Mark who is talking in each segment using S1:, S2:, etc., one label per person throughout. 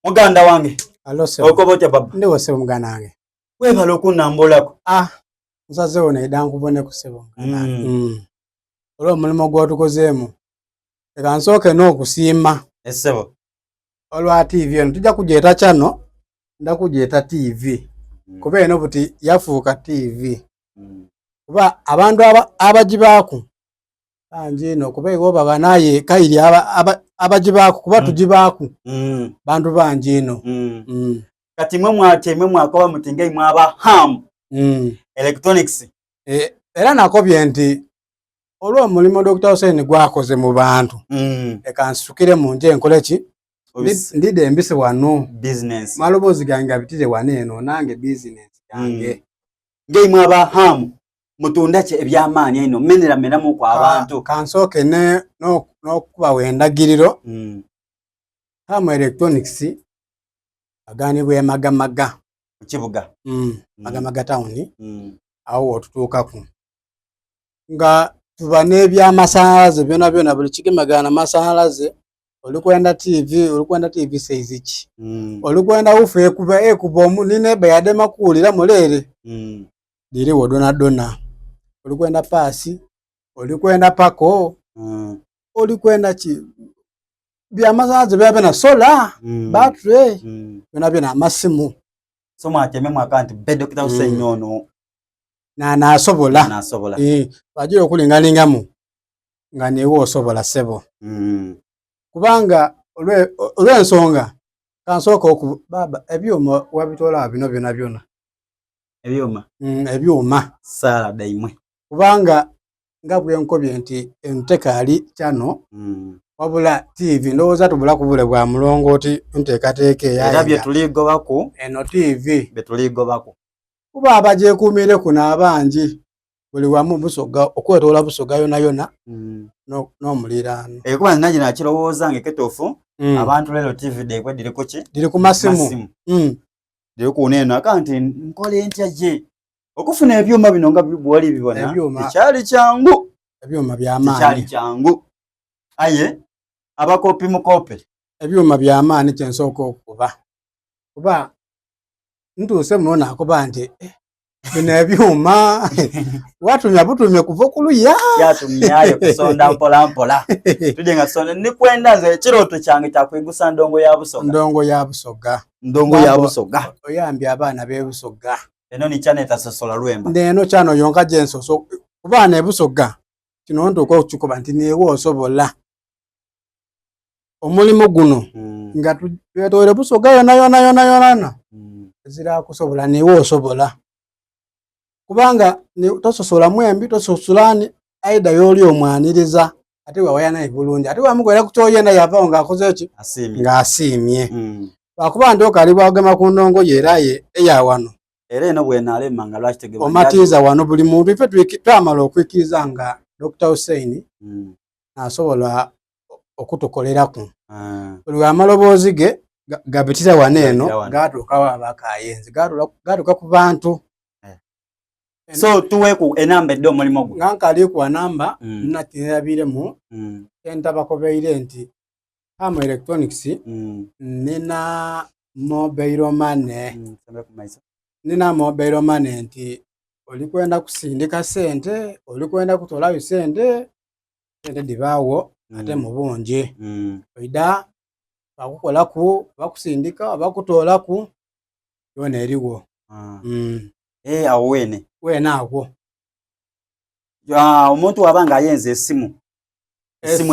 S1: Muganda wange.
S2: Alo se.
S1: Okobotya baba.
S2: Ndi wose muganda wange.
S1: Webala okunambulako.
S2: Nsaze wona idankubone ku sebo muganda wange. Olwo omulimu gw'otukozeemu. Eka nsooke n'okusiima.
S1: Essebo.
S2: Olwa TV eno tujja kugyeta kyano, nda kugyeta TV. Kuba eno buti yafuuka TV. Kuba abantu abagibaaku bangi ino kuba iwo baba naye kairi abagibaaku kuba tugibaaku bantu bangi ino.
S1: Kati mwe mwakoba muti ngai mwaba ham electronics.
S2: Era nakobye nti olwo omulimu Dr. Hussein gwakoze mu bantu eka nsukire mu nje nkole ki ndide embise wano
S1: business
S2: malobozi gange abitire wane eno nange business yange
S1: ngai mwaba ham mutunda che ebyamaani ino menera mu kwa abantu
S2: kansoke no kuba wendagiriro ham electronics aganibwe magamaga
S1: kibuga
S2: magamaga town awo otutuukaku nga tuba n'ebyamasanyalaze byona buli kigimagana masanyalaze olikwenda TV size ki olikwenda ufe ekuba omunine bayadema kuulira mulere diri wodona olikwenda pasi olikwenda pako olikwenda ki byamasanyalaze byabena sola battery byona amasimu
S1: so mwateme mwakanti Dr. Hussein nyono
S2: nasobola wajira okulingalingamu nga newo osobola sebo kubanga olw'ensonga kansooka baba ebyuma wabitola bino byona ebyuma
S1: sala daimwe
S2: kubanga nga bwenkobye nti entekali kyano wabula TV ndowooza tubula kubule bwa mulongooti nteekateeka
S1: era bye tuligobako
S2: eno TV
S1: bye tuligobako
S2: kuba abagyekuumire kuno abangi buli wamu busoga okwetoola busoga yona n'omuliraano
S1: kuba nange nakirowooza ngeketofu abantu lero TV dekwe diriko ki
S2: diri ku masimu
S1: diri ku neno akanti nkole ntya je okufuna ebyuma bino nga bwali bibona kyali kyangu
S2: ebyuma by'amaani
S1: kyali kyangu aye abakopi mukope
S2: ebyuma by'amaani kyensooka okuba kuba ntuuse muno nakuba nti bino ebyuma watumya butumye kuva kuluya
S1: yatumyayo kusonda mpola tujje nga sonda nikwenda nze ekiroto kyange kyakwigusa ndongo ya busoga
S2: oyambye abaana b'ebusoga
S1: eno ni chane tasosola lwemba
S2: neno kyano yonka jensoso kubaana ebusoga kino ntuuka okikuba nti neewo osobola omulimu guno nga twetooire busoga yona zira kusobola neewo osobola kubanga tososola mwembi tososolani aida yoli omwaniriza ate wawayana ebulungi ate wamugwera kutoyenda yavawo ng'akoze ki ng'asiimye lwakuba nti okalibwa agema ku ndongo yeraye eyawano
S1: era eno bwenaalema nga lwaki tegebwa
S2: omatiiza wano buli muntu ife twamala okwikiriza nga Dr. Hussein asobola okutukoleraku buli amaloboozi ge gabitira wano eno gatuukawo abakayenzi gatuuka ku bantu
S1: so tuweku enamba edde omulimu gwo
S2: nga nkali ku namba nakinirabiremu entabakobeire nti Ham Electronics nina mobile money nti olikwenda kusindika sente olikwenda kutolayo sente dibaawo ate mu bungi oida bakukolaku bakusindika bakutolaku yona eriwo
S1: awo wene
S2: awo
S1: omuntu wabanga ayenze esimu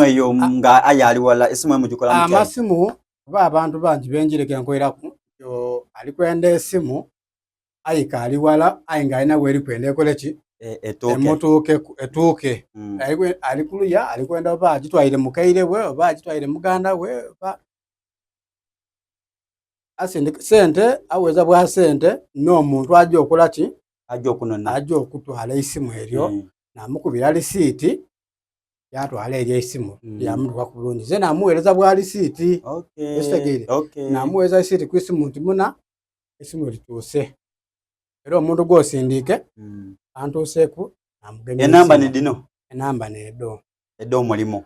S1: eyo nga ayali wala esimu emujikola mutya
S2: amasimu kuba abantu bangi benjireke nkoeraku alikwenda esimu ayika ali wala ayinga alina weri kwenda ekoleki etuuke ali kuluya alikwenda oba agitwaire mukaire we oba agitwaire muganda we asindika sente aweza bwa sente n'omuntu ajja okola ki ajja okutwala esimu eryo namukubira lisiiti yatwala eryo esimu yamutuka ku bulungi ze namuweereza bwa lisiiti namuweereza lisiiti ku esimu nti muna esimu lituuse era omuntu gw'osindike antuuseeku namugemya
S1: enamba ni dino
S2: enamba needo
S1: omulimu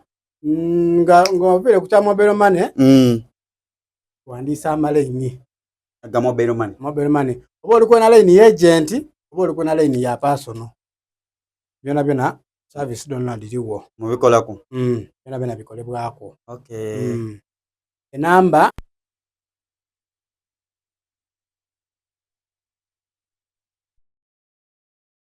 S2: nga ovire ku kya mobile money tuwandiisa amalayini
S1: aga mobile money
S2: oba oliko na layini ya agent oba oliko na layini ya personal byonna service Donald liwo
S1: mubikolako
S2: byonna bikolebwako
S1: okay
S2: enamba